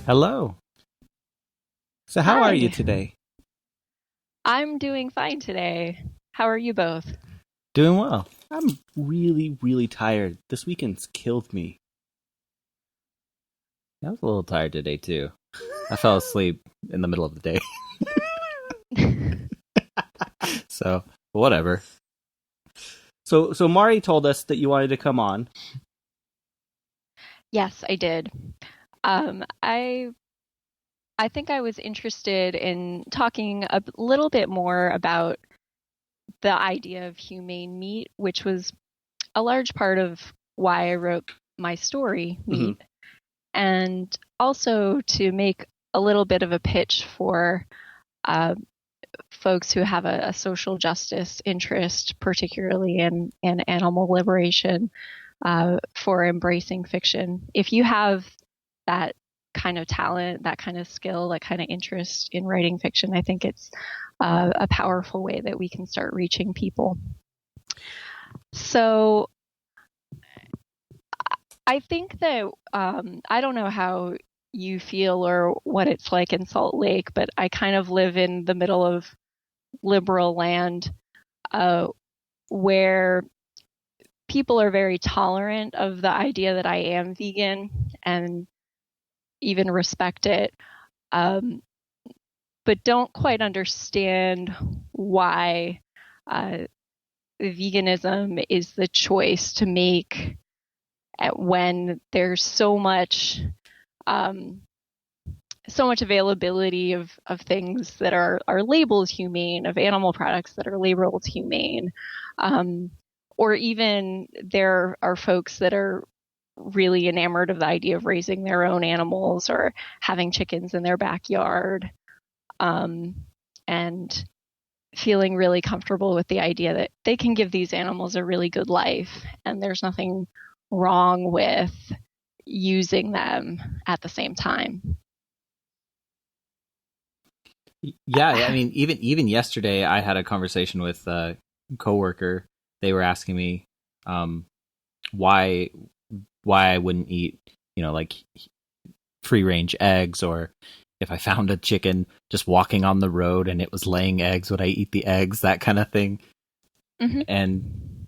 Hello. So, how are you Hi, today? I'm doing fine today. How are you both? Doing well. I'm really, really tired. This weekend's killed me. I was a little tired today, too. I fell asleep in the middle of the day. So, whatever. So Mari told us that you wanted to come on. Yes, I did. I think I was interested in talking a little bit more about the idea of humane meat, which was a large part of why I wrote my story, Hmm. Meat, and also to make a little bit of a pitch for uh, folks who have a social justice interest, particularly in animal liberation, for embracing fiction. If you have that kind of talent, that kind of skill, that kind of interest in writing fiction, I think it's a powerful way that we can start reaching people. So I think that I don't know how you feel or what it's like in Salt Lake, but I kind of live in the middle of liberal land uh, where people are very tolerant of the idea that I am vegan and even respect it, um, but don't quite understand why uh, veganism is the choice to make when there's um, so much availability of things that are labeled humane, of animal products that are labeled humane. Um, or even there are folks that are really enamored of the idea of raising their own animals or having chickens in their backyard, um, and feeling really comfortable with the idea that they can give these animals a really good life and there's nothing wrong with using them at the same time. Yeah, I mean, even yesterday, I had a conversation with a coworker. They were asking me um, why why I wouldn't eat, like free range eggs, or if I found a chicken just walking on the road and it was laying eggs, would I eat the eggs? That kind of thing. Mm-hmm. And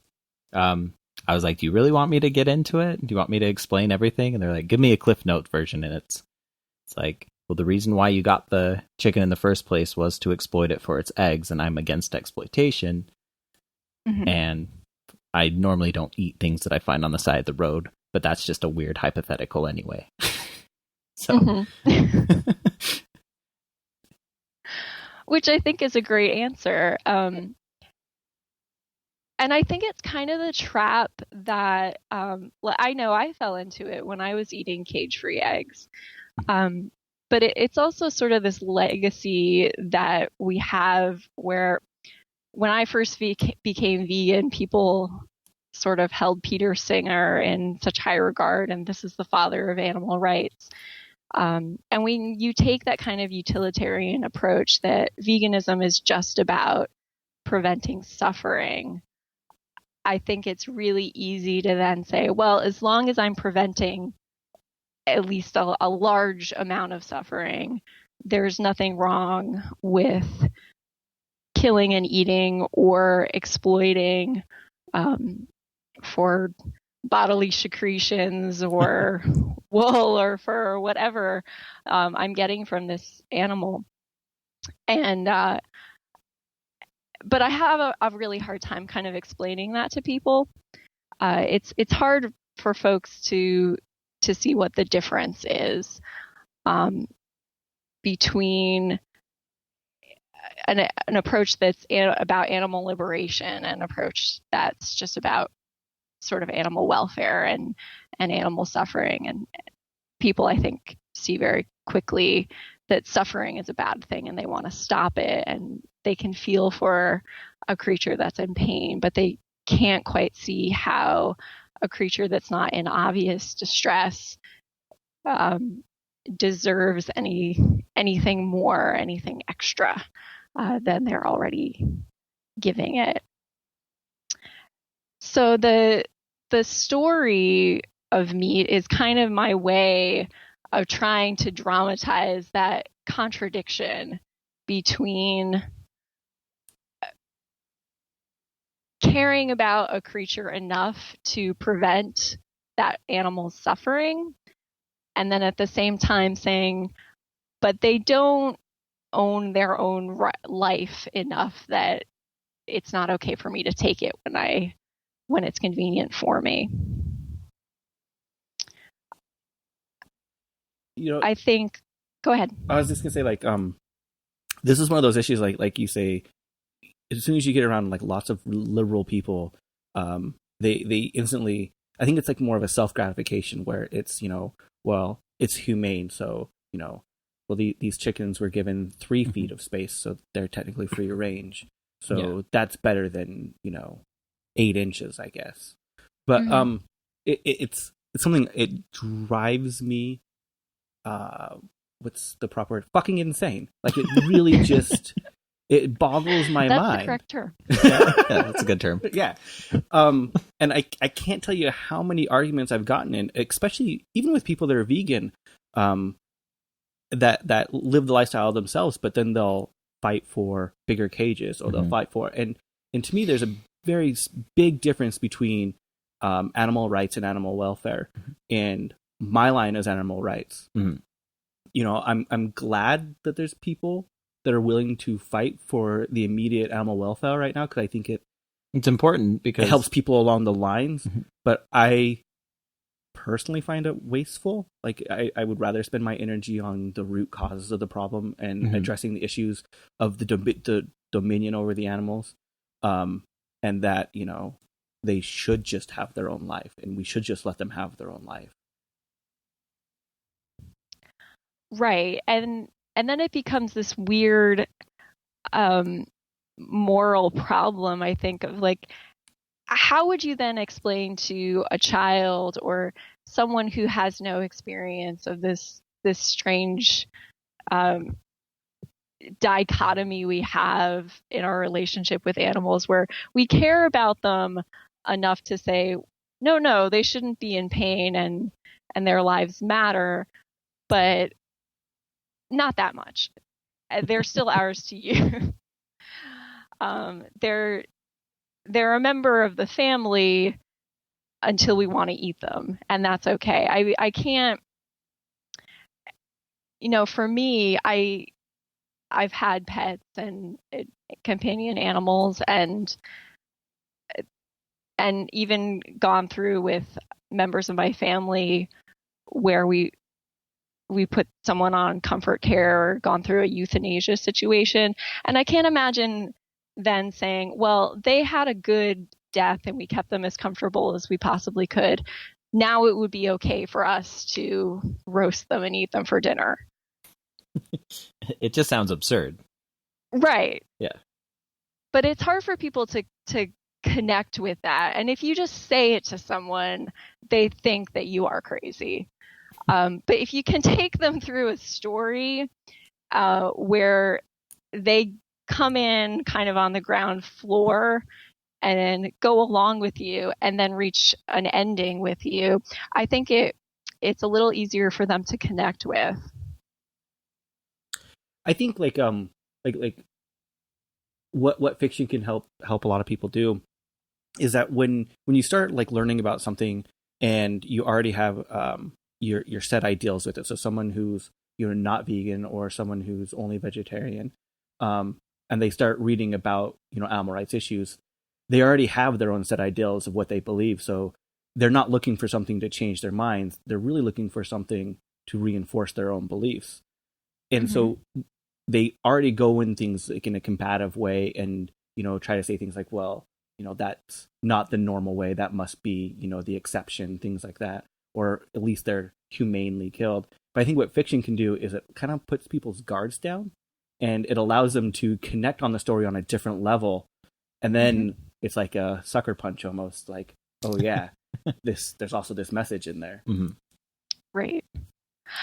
um, I was like, "Do you really want me to get into it? Do you want me to explain everything?" And they're like, "Give me a Cliff Note version." And it's like, well, the reason why you got the chicken in the first place was to exploit it for its eggs, and I'm against exploitation. Mm-hmm. And I normally don't eat things that I find on the side of the road, but that's just a weird hypothetical anyway. So, Mm-hmm. Which I think is a great answer. And I think it's kind of the trap that I know I fell into it when I was eating cage-free eggs. Um, but it's also sort of this legacy that we have where when I first became vegan, people sort of held Peter Singer in such high regard, and this is the father of animal rights. And when you take that kind of utilitarian approach that veganism is just about preventing suffering, I think it's really easy to then say, well, as long as I'm preventing at least a large amount of suffering, there's nothing wrong with killing and eating or exploiting um, for bodily secretions or wool or fur or whatever I'm getting from this animal. And but I have a really hard time kind of explaining that to people. It's hard for folks to see what the difference is um, between an approach that's about animal liberation and an approach that's just about sort of animal welfare and animal suffering. And people, I think, see very quickly that suffering is a bad thing and they want to stop it, and they can feel for a creature that's in pain, but they can't quite see how a creature that's not in obvious distress um, deserves anything more, anything extra than they're already giving it. So the story of Meat is kind of my way of trying to dramatize that contradiction between caring about a creature enough to prevent that animal's suffering, and then at the same time saying, but they don't own their own life enough that it's not okay for me to take it when it's convenient for me. I think, go ahead. I was just gonna say, like, this is one of those issues, like you say, as soon as you get around like lots of liberal people, they instantly, I think it's like more of a self-gratification where it's, well, it's humane, so, well, these chickens were given 3 feet of space, so they're technically free range. So that's better than, 8 inches, I guess. But it's something, it drives me, what's the proper word? Fucking insane. Like, it really just, it boggles my mind. That's the correct term. Yeah, that's a good term. Yeah. And I can't tell you how many arguments I've gotten in, especially even with people that are vegan, that live the lifestyle themselves, but then they'll fight for bigger cages, or they'll fight for, and to me, there's a very big difference between animal rights and animal welfare, and my line is animal rights. I'm glad that there's people that are willing to fight for the immediate animal welfare right now, because I think it's important because it helps people along the lines. But I personally find it wasteful. Like, I would rather spend my energy on the root causes of the problem and addressing the issues of the dominion over the animals, and that, they should just have their own life, and we should just let them have their own life. Right. And then it becomes this weird moral problem, I think, of like, how would you then explain to a child or someone who has no experience of this strange dichotomy we have in our relationship with animals, where we care about them enough to say, no, they shouldn't be in pain and their lives matter, but not that much. They're still ours to use. They're a member of the family until we want to eat them, and that's okay. I can't, for me, I've had pets and companion animals, and even gone through with members of my family where we put someone on comfort care or gone through a euthanasia situation. And I can't imagine then saying, well, they had a good death and we kept them as comfortable as we possibly could. Now it would be okay for us to roast them and eat them for dinner. It just sounds absurd. Right. Yeah. But it's hard for people to connect with that. And if you just say it to someone, they think that you are crazy. But if you can take them through a story where they come in kind of on the ground floor and then go along with you and then reach an ending with you, I think it's a little easier for them to connect with. I think like what fiction can help a lot of people do is that when you start like learning about something and you already have your set ideals with it. So someone who's not vegan, or someone who's only vegetarian, and they start reading about animal rights issues, they already have their own set ideals of what they believe. So they're not looking for something to change their minds. They're really looking for something to reinforce their own beliefs. And so they already go in things like in a combative way, and try to say things like, well, that's not the normal way. That must be the exception, things like that. Or at least they're humanely killed. But I think what fiction can do is it kind of puts people's guards down, and it allows them to connect on the story on a different level. And then it's like a sucker punch almost, like, oh yeah, there's also this message in there. Right.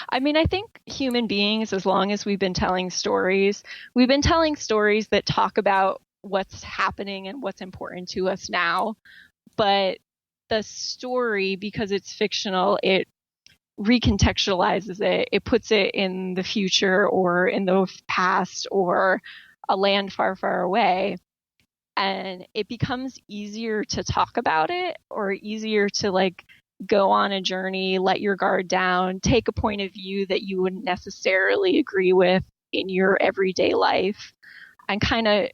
I mean, I think human beings, as long as we've been telling stories that talk about what's happening and what's important to us now. But the story, because it's fictional, it recontextualizes it. It puts it in the future or in the past or a land far, far away. And it becomes easier to talk about it, or easier to like go on a journey, let your guard down, take a point of view that you wouldn't necessarily agree with in your everyday life, and kind of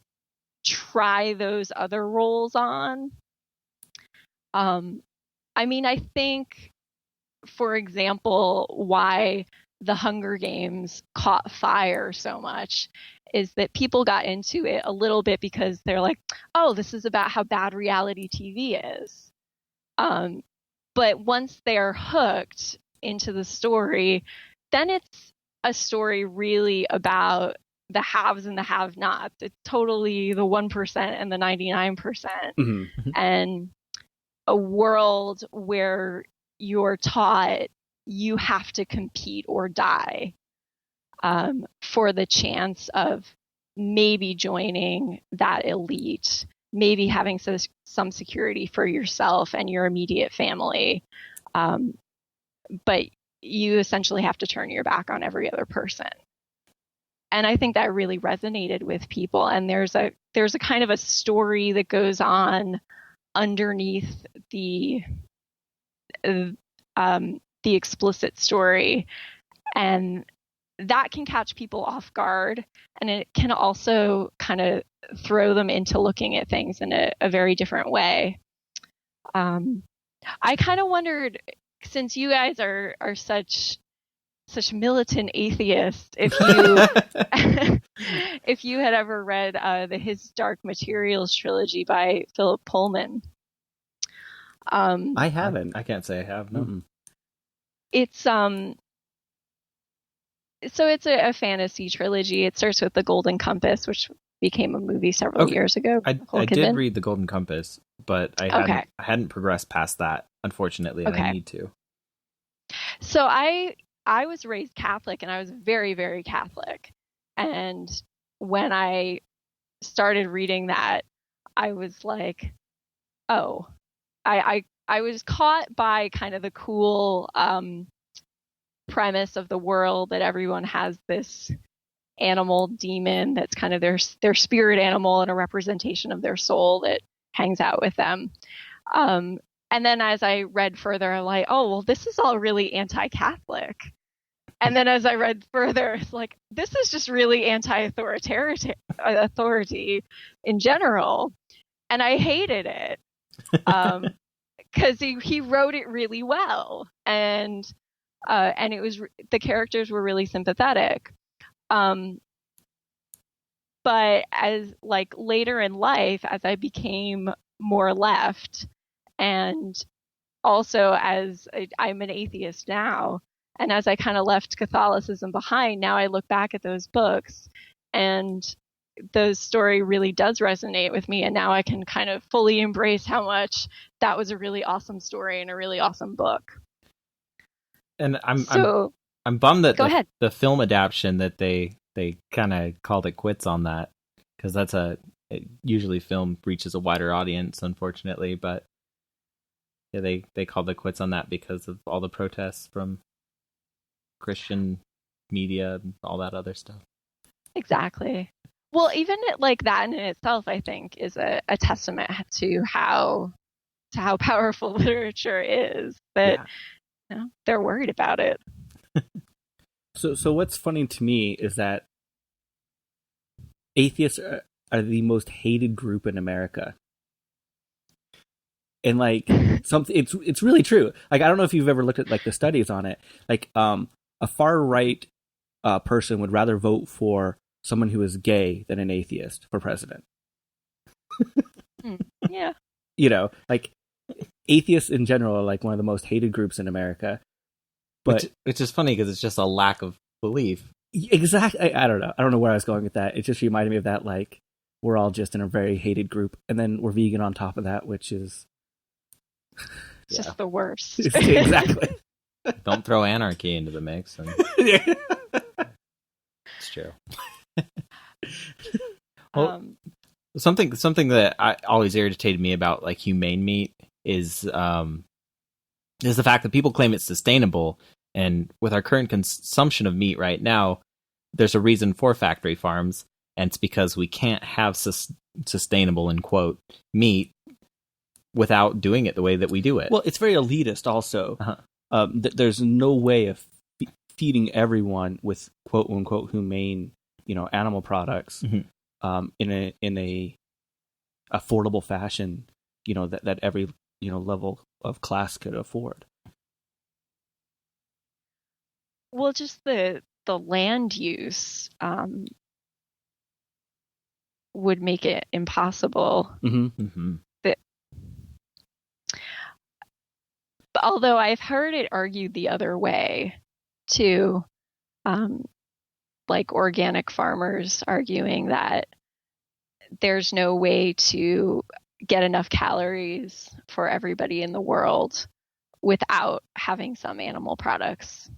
try those other roles on. I mean, I think, for example, why the Hunger Games caught fire so much is that people got into it a little bit because they're like, oh, this is about how bad reality TV is. But once they're hooked into the story, then it's a story really about the haves and the have-nots. It's totally the 1% and the 99%. Mm-hmm. And a world where you're taught you have to compete or die for the chance of maybe joining that elite, maybe having some security for yourself and your immediate family. But you essentially have to turn your back on every other person. And I think that really resonated with people. And there's a kind of a story that goes on underneath the explicit story, and that can catch people off guard, and it can also kind of throw them into looking at things in a very different way. I kind of wondered, since you guys are such militant atheists, if you if you had ever read the His Dark Materials trilogy by Philip Pullman. I haven't. I can't say I have. No. Mm-hmm. It's so it's a fantasy trilogy. It starts with The Golden Compass, which became a movie several years ago. I did read The Golden Compass, but I hadn't progressed past that, unfortunately, and I need to. So I was raised Catholic, and I was very, very Catholic. And when I started reading that, I was like, oh, I was caught by kind of the cool premise of the world that everyone has this animal demon that's kind of their spirit animal and a representation of their soul that hangs out with them. And then as I read further, I'm like, oh, well, this is all really anti-Catholic. And then as I read further, it's like, this is just really authority in general. And I hated it. Because he wrote it really well, and it was, the characters were really sympathetic. But as like later in life, as I became more left, and also as I'm an atheist now, and as I kind of left Catholicism behind, now I look back at those books, and the story really does resonate with me, and now I can kind of fully embrace how much that was a really awesome story and a really awesome book. And I'm bummed that the film adaptation that they kind of called it quits on that, because usually film reaches a wider audience, unfortunately, but yeah, they called it quits on that because of all the protests from Christian media and all that other stuff. Exactly. Well, even like that in itself, I think, is a testament to how powerful literature is. That they're worried about it. So what's funny to me is that atheists are the most hated group in America, and like it's really true. Like, I don't know if you've ever looked at like the studies on it. Like, a far right person would rather vote for someone who is gay than an atheist for president. Yeah. You know, like, atheists in general are like one of the most hated groups in America. But which is funny because it's just a lack of belief. Exactly. I don't know. I don't know where I was going with that. It just reminded me of that, like, we're all just in a very hated group, and then we're vegan on top of that, which is just the worst. Exactly. Don't throw anarchy into the mix. It's true. Well, something that always irritated me about like humane meat is the fact that people claim it's sustainable, And with our current consumption of meat right now, there's a reason for factory farms, and it's because we can't have sustainable, in quote, meat without doing it the way that we do it. Well, it's very elitist also. There's no way of feeding everyone with quote unquote humane, animal products in a affordable fashion, that every level of class could afford. Well, just the land use would make it impossible. Although I've heard it argued the other way too, like organic farmers arguing that there's no way to get enough calories for everybody in the world without having some animal products.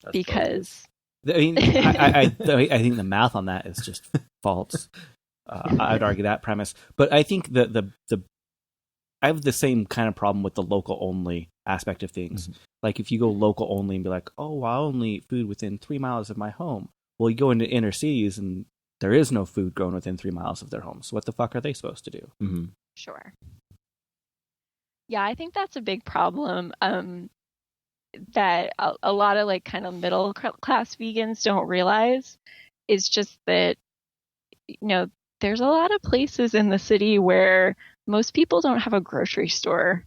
That's because I mean, I think the math on that is just false. I'd argue that premise, but I think the I have the same kind of problem with the local only aspect of things. Like if you go local only and be like, oh, I only eat food within 3 miles of my home. Well, you go into inner cities and there is no food grown within 3 miles of their home. So what the fuck are they supposed to do? Sure. Yeah, I think that's a big problem. That a lot of like kind of middle class vegans don't realize is just that, there's a lot of places in the city where most people don't have a grocery store.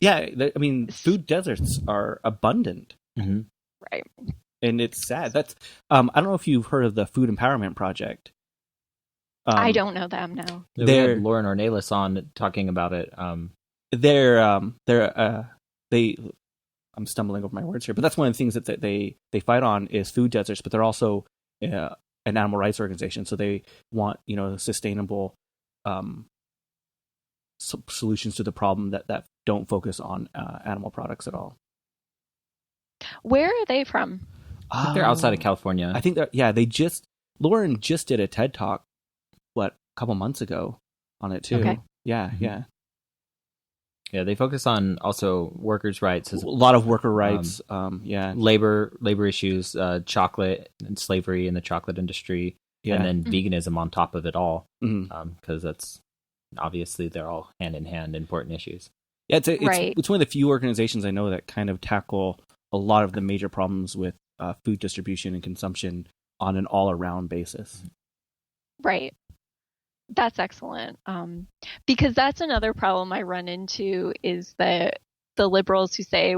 Food deserts are abundant. Right. And it's sad. That's I don't know if you've heard of the Food Empowerment Project. I don't know them, no. We had Lauren Ornelas on talking about it. I'm stumbling over my words here, but that's one of the things that they fight on is food deserts, but they're also an animal rights organization. So they want, sustainable solutions to the problem that don't focus on animal products at all. Where are they from? I think they're outside of California. I think Lauren just did a TED Talk, a couple months ago on it too. Okay. Yeah. Yeah, they focus on also workers' rights. A lot of worker rights. Labor issues, chocolate and slavery in the chocolate industry, and then veganism on top of it all. Because that's obviously they're all hand in hand important issues. Yeah, it's one of the few organizations I know that kind of tackle a lot of the major problems with food distribution and consumption on an all-around basis. Right. That's excellent. Because that's another problem I run into is that the liberals who say,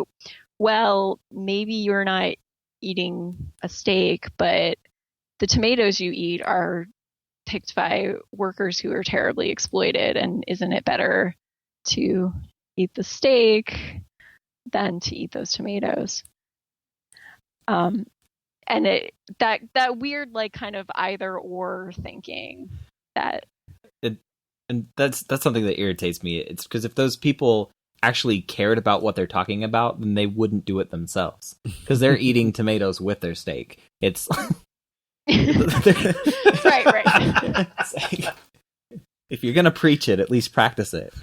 well, maybe you're not eating a steak, but the tomatoes you eat are picked by workers who are terribly exploited. And isn't it better to eat the steak than to eat those tomatoes? And that weird, like, kind of either or thinking and that's something that irritates me. It's because if those people actually cared about what they're talking about, then they wouldn't do it themselves because they're eating tomatoes with their steak. It's right. Like, if you're gonna preach it, at least practice it.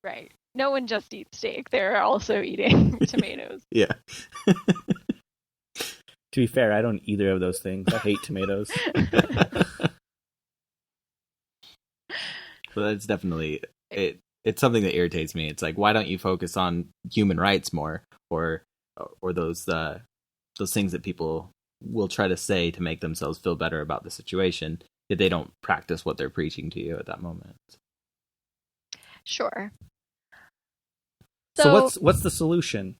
Right. No one just eats steak; they're also eating tomatoes. Yeah. To be fair, I don't eat either of those things. I hate tomatoes. But that's definitely it. It's something that irritates me. It's like, why don't you focus on human rights more, or those things that people will try to say to make themselves feel better about the situation, yet they don't practice what they're preaching to you at that moment. Sure. So what's the solution?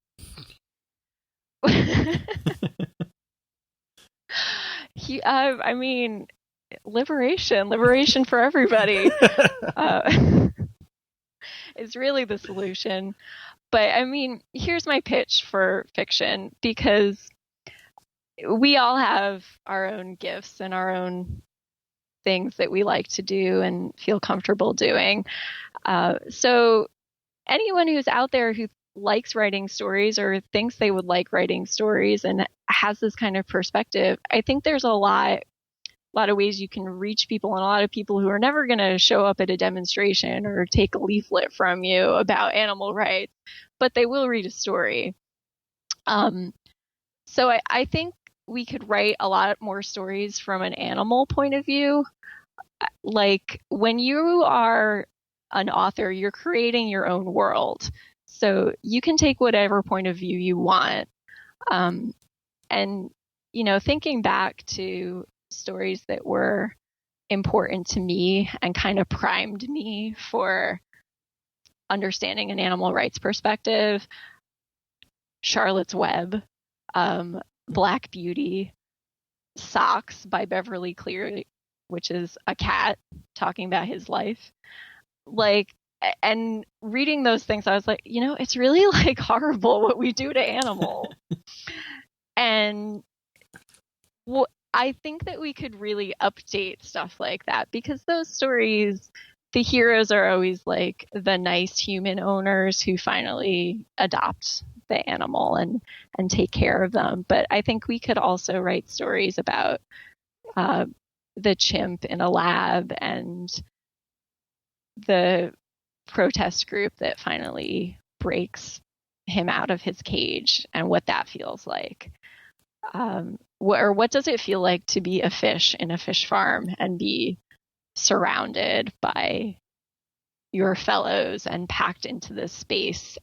I mean, liberation for everybody is really the solution. But I mean, here's my pitch for fiction, because we all have our own gifts and our own things that we like to do and feel comfortable doing. So anyone who's out there who likes writing stories or thinks they would like writing stories and has this kind of perspective, I think there's a lot of ways you can reach people, and a lot of people who are never going to show up at a demonstration or take a leaflet from you about animal rights, but they will read a story. So I think we could write a lot more stories from an animal point of view. Like when you are an author, you're creating your own world. So you can take whatever point of view you want. And, you know, thinking back to stories that were important to me and kind of primed me for understanding an animal rights perspective, Charlotte's Web, Black Beauty, Socks by Beverly Cleary, which is a cat talking about his life. Like, and reading those things, I was like, you know, it's really like horrible what we do to animals. And I think that we could really update stuff like that, because those stories, the heroes are always like the nice human owners who finally adopt the animal and take care of them. But I think we could also write stories about the chimp in a lab and the protest group that finally breaks him out of his cage and what that feels like. What does it feel like to be a fish in a fish farm and be surrounded by your fellows and packed into this space,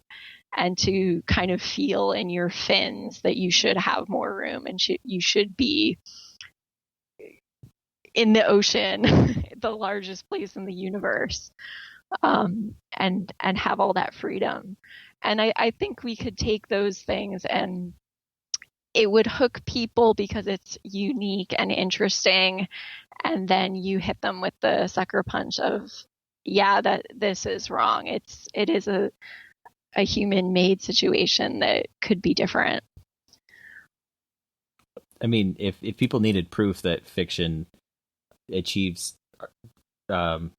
and to kind of feel in your fins that you should have more room and you should be in the ocean, the largest place in the universe, and have all that freedom. And I think we could take those things and it would hook people because it's unique and interesting. And then you hit them with the sucker punch of, yeah, that this is wrong. It is a human made situation that could be different. I mean, if people needed proof that fiction achieves our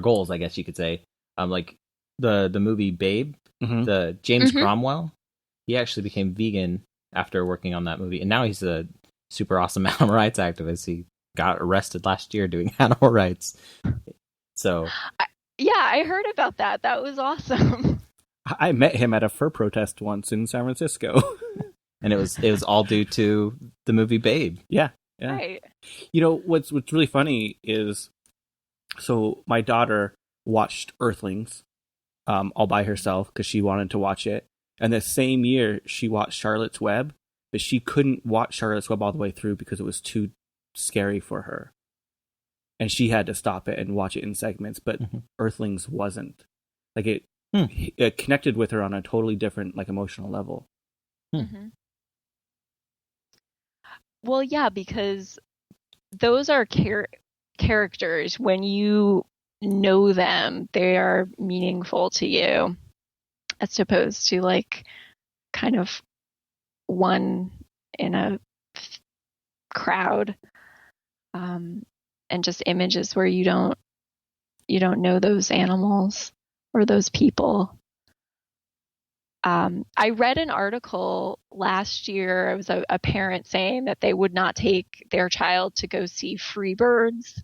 goals, I guess you could say, like the movie Babe, the James Cromwell, he actually became vegan after working on that movie, and now he's a super awesome animal rights activist. He got arrested last year doing animal rights. So yeah, I heard about that. That was awesome. I met him at a fur protest once in San Francisco. And it was all due to the movie Babe. Yeah. Right. You know, what's really funny is, so my daughter watched Earthlings all by herself because she wanted to watch it. And the same year she watched Charlotte's Web, but she couldn't watch Charlotte's Web all the way through because it was too scary for her. And she had to stop it and watch it in segments, but Earthlings wasn't. Like it connected with her on a totally different, like, emotional level. Mm-hmm. Well, yeah, because those are characters. When you know them, they are meaningful to you, as opposed to like kind of one in a crowd, and just images where you don't know those animals or those people. I read an article last year. It was a parent saying that they would not take their child to go see Freebirds,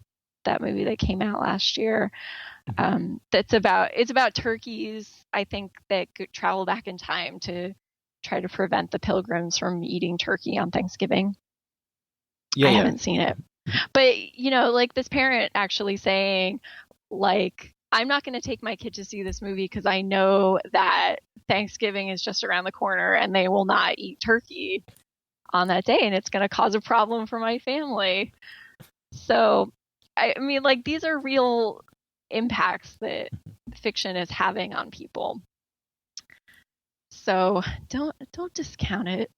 that movie that came out last year. It's about turkeys, I think, that travel back in time to try to prevent the pilgrims from eating turkey on Thanksgiving. I haven't seen it. But, you know, like this parent actually saying, like, I'm not going to take my kid to see this movie because I know that Thanksgiving is just around the corner and they will not eat turkey on that day, and it's going to cause a problem for my family. So, I mean, like, these are real impacts that fiction is having on people. So don't discount it.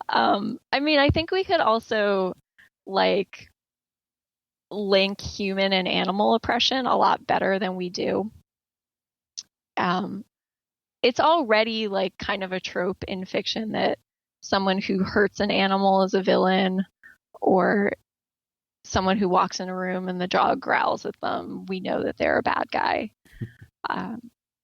I mean, I think we could also like link human and animal oppression a lot better than we do. It's already like kind of a trope in fiction that someone who hurts an animal is a villain, or someone who walks in a room and the dog growls at them, we know that they're a bad guy.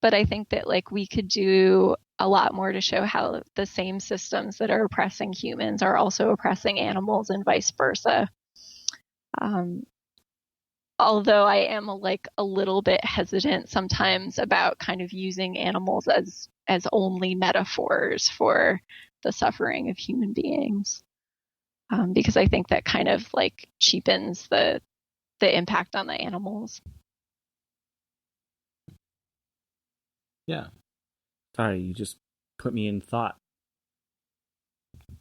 But I think that like we could do a lot more to show how the same systems that are oppressing humans are also oppressing animals and vice versa. although I am like a little bit hesitant sometimes about kind of using animals as only metaphors for the suffering of human beings, because I think that kind of like cheapens the impact on the animals. Yeah. Sorry, you just put me in thought.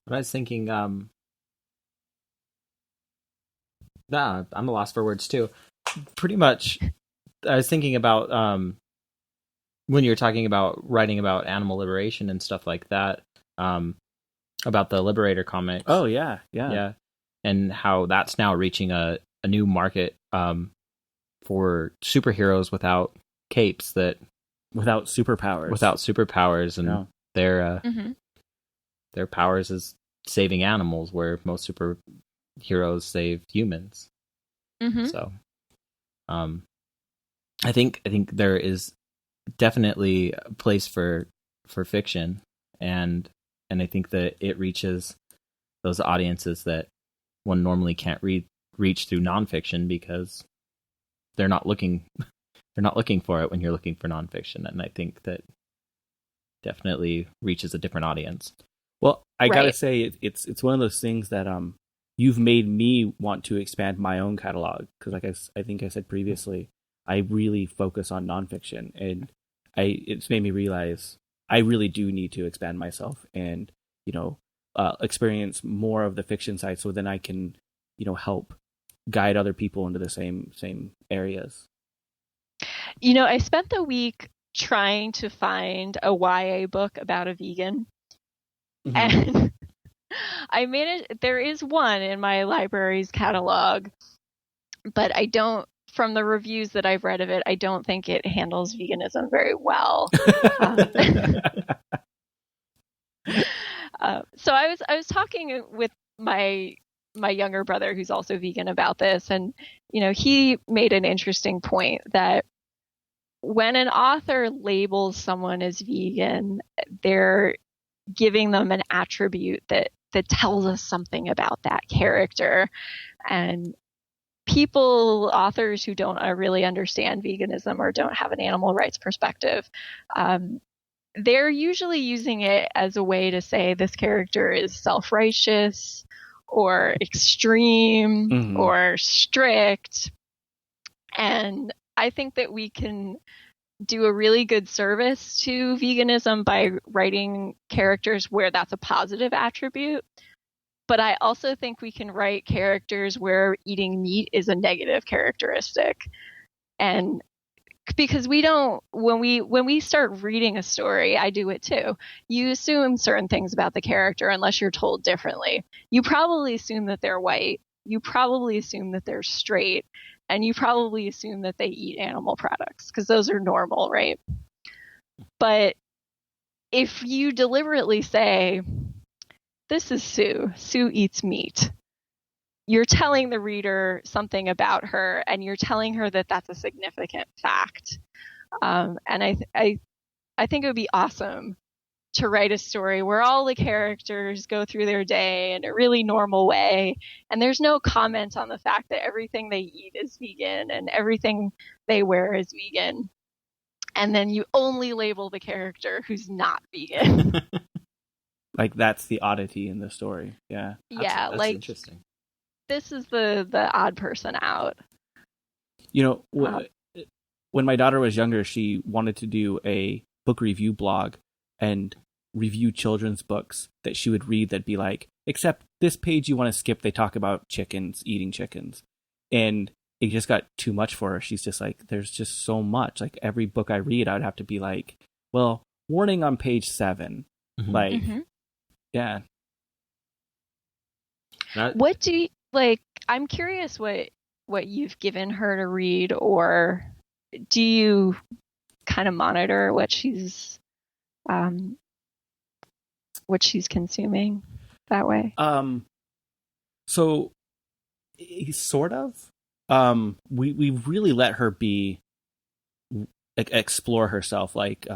But I was thinking, I'm a loss for words too. Pretty much, I was thinking about when you were talking about writing about animal liberation and stuff like that, about the Liberator comics. Oh yeah, and how that's now reaching a new market for superheroes without capes, without superpowers, and their powers is saving animals, where most superheroes save humans. Mm-hmm. So, I think there is definitely a place for fiction, and I think that it reaches those audiences that one normally can't reach through nonfiction, because they're not looking for it when you're looking for nonfiction, and I think that definitely reaches a different audience. Well, I gotta say, it's one of those things that you've made me want to expand my own catalog, because like I think I said previously, I really focus on nonfiction, and it's made me realize I really do need to expand myself and experience more of the fiction side, so then I can help guide other people into the same areas. I spent the week trying to find a YA book about a vegan. Mm-hmm. And I managed, there is one in my library's catalog, but from the reviews that I've read of it, I don't think it handles veganism very well. So I was talking with my younger brother, who's also vegan, about this, and he made an interesting point that when an author labels someone as vegan, they're giving them an attribute that tells us something about that character. And authors who don't really understand veganism or don't have an animal rights perspective, they're usually using it as a way to say this character is self-righteous or extreme, mm-hmm. or strict. And I think that we can do a really good service to veganism by writing characters where that's a positive attribute. But I also think we can write characters where eating meat is a negative characteristic. And because when we start reading a story, I do it too, you assume certain things about the character unless you're told differently. You probably assume that they're white. You probably assume that they're straight. And you probably assume that they eat animal products, because those are normal, right? But if you deliberately say, this is Sue. Sue eats meat, you're telling the reader something about her, and you're telling her that that's a significant fact. And I think it would be awesome to write a story where all the characters go through their day in a really normal way, and there's no comment on the fact that everything they eat is vegan and everything they wear is vegan. And then you only label the character who's not vegan. Like that's the oddity in the story. Yeah. That's like interesting. This is the odd person out. When my daughter was younger, she wanted to do a book review blog and review children's books that she would read that'd be like, except this page you want to skip, they talk about eating chickens. And it just got too much for her. She's just like, there's just so much. Like every book I read, I would have to be like, well, warning on page 7. Mm-hmm. Like, mm-hmm. Yeah. What do you like? I'm curious what you've given her to read, or do you kind of monitor what she's consuming that way? So sort of. We really let her explore herself. Like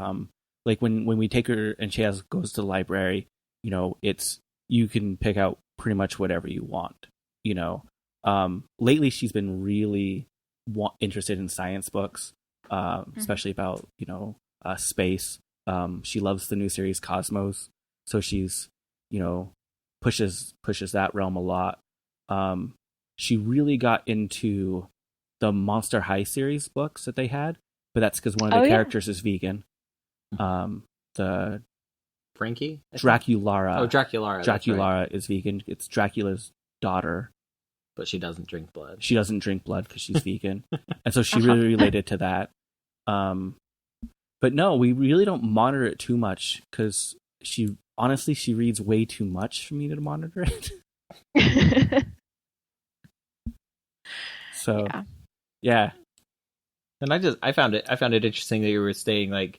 when we take her and she goes to the library, you can pick out pretty much whatever you want. Lately she's been really interested in science books, especially about space. She loves the new series Cosmos, so she's pushes that realm a lot. She really got into the Monster High series books that they had, but that's because one of the characters is vegan. The Frankie? Draculara. Oh, Draculara. Draculara is vegan. It's Dracula's daughter. But she doesn't drink blood. She doesn't drink blood because she's vegan. And so she really related to that. But no, we really don't monitor it too much because she reads way too much for me to monitor it. So, yeah. And I found it interesting that you were saying like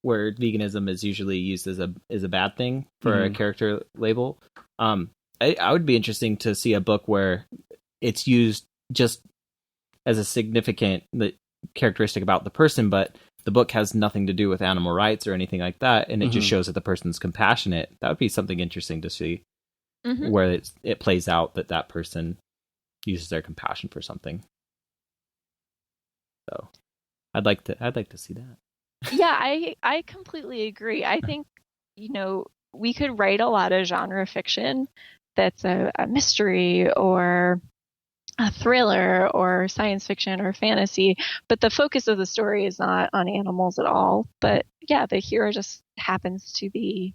where veganism is usually used as a bad thing for a character label. I would be interesting to see a book where it's used just as a significant characteristic about the person, but the book has nothing to do with animal rights or anything like that, and it just shows that the person's compassionate. That would be something interesting to see, where it plays out that person uses their compassion for something. So, I'd like to see that. Yeah, I completely agree. I think we could write a lot of genre fiction that's a mystery or a thriller or science fiction or fantasy, but the focus of the story is not on animals at all. But yeah, the hero just happens to be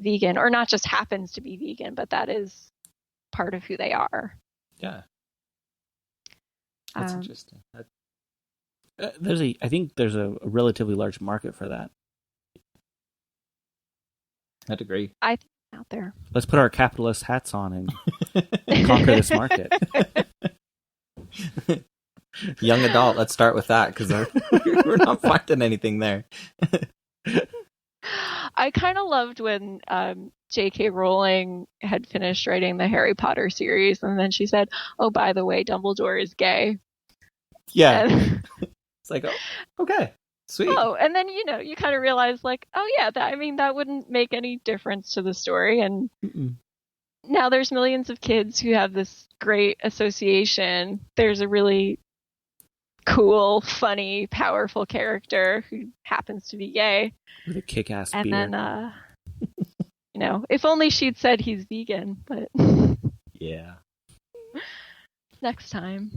vegan, or not just happens to be vegan, but that is part of who they are. Yeah. That's interesting. I think there's a relatively large market for that. I'd agree. I think it's out there. Let's put our capitalist hats on and conquer this market. Young adult, let's start with that because we're not finding anything there. I kind of loved when J.K. Rowling had finished writing the Harry Potter series, and then she said, "Oh, by the way, Dumbledore is gay." Yeah. And, it's like, oh, okay, sweet. Oh, and then you kind of realize, like, oh yeah, that wouldn't make any difference to the story, and now there's millions of kids who have this great association. There's a really cool, funny, powerful character who happens to be gay with a kick-ass and beard. Then if only she'd said he's vegan, but yeah, next time.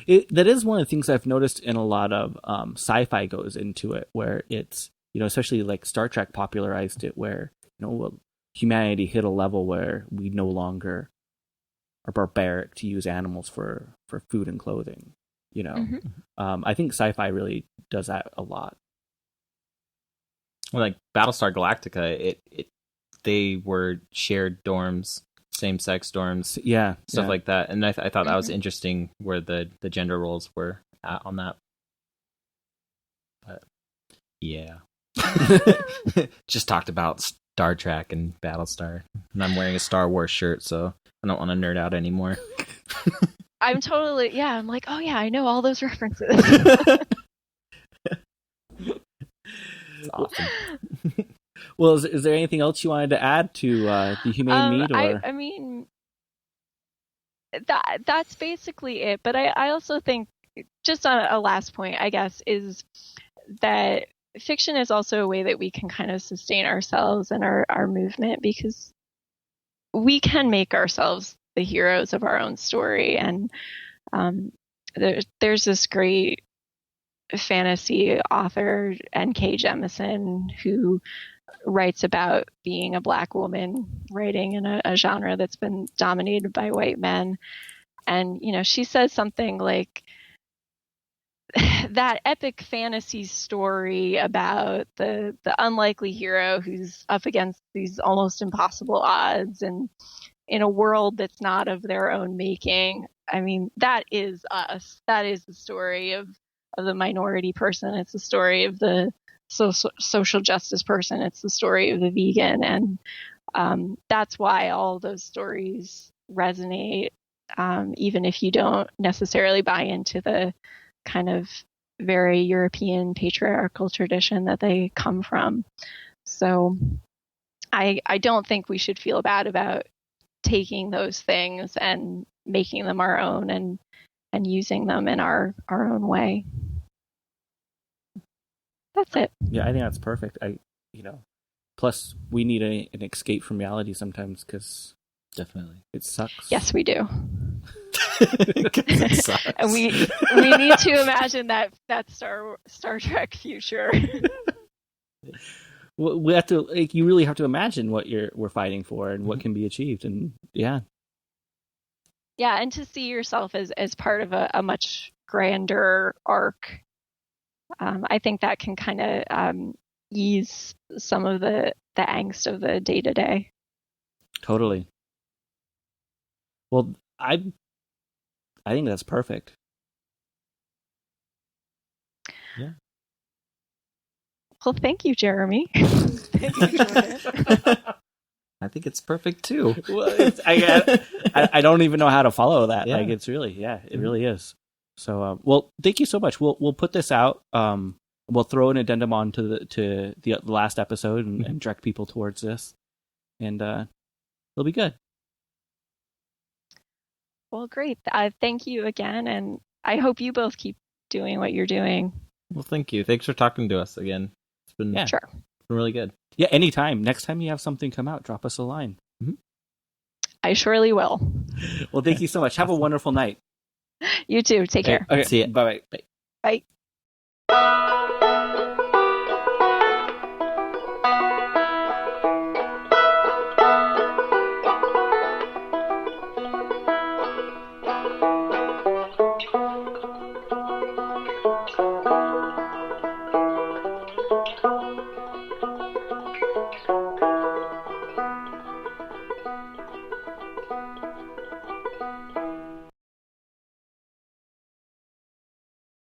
That is one of the things I've noticed in a lot of sci-fi goes into it, where it's especially like Star Trek popularized it, where humanity hit a level where we no longer are barbaric to use animals for food and clothing. I think sci-fi really does that a lot. Well, like Battlestar Galactica, they were shared dorms, same-sex dorms, stuff like that, and I thought that was interesting where the gender roles were at on that. But yeah, just talked about Star Trek and Battlestar, and I'm wearing a Star Wars shirt, so I don't want to nerd out anymore. I'm totally, I'm like, oh yeah, I know all those references. It's awesome. Well, is there anything else you wanted to add to the humane meat? Or? I mean, that's basically it. But I also think, just on a last point, I guess, is that fiction is also a way that we can kind of sustain ourselves and our movement, because we can make ourselves the heroes of our own story. And there's this great fantasy author, N.K. Jemisin, who writes about being a Black woman writing in a genre that's been dominated by white men. And, she says something like, that epic fantasy story about the unlikely hero who's up against these almost impossible odds and in a world that's not of their own making. I mean, that is us. That is the story of the minority person. It's the story of the social justice person. It's the story of the vegan. And that's why all those stories resonate, even if you don't necessarily buy into the kind of very European patriarchal tradition that they come from. So I don't think we should feel bad about taking those things and making them our own and and using them in our own way. That's it. Yeah, I think that's perfect. Plus we need an escape from reality sometimes because Definitely. it sucks. Yes, we do. It sucks. And we need to imagine that Star Trek future. Well, we have to, you really have to imagine what we're fighting for and what can be achieved. And yeah, Yeah, and to see yourself as part of a much grander arc. I think that can kind of ease some of the angst of the day-to-day. totally. Well, I think that's perfect. Yeah. Well, thank you, Jeremy. Thank you, Jordan. I think it's perfect too. Well, I don't even know how to follow that. Yeah. Like it really is. So, well, thank you so much. We'll put this out. We'll throw an addendum on to the last episode and direct people towards this, and it'll be good. Well, great. Thank you again, and I hope you both keep doing what you're doing. Well, thank you. Thanks for talking to us again. It's been, Yeah. Sure. been really good. Yeah, anytime. Next time you have something come out, drop us a line. I surely will. Well, thank you so much. Have a wonderful night. You too. Take care. Okay. See ya. Bye-bye. Bye.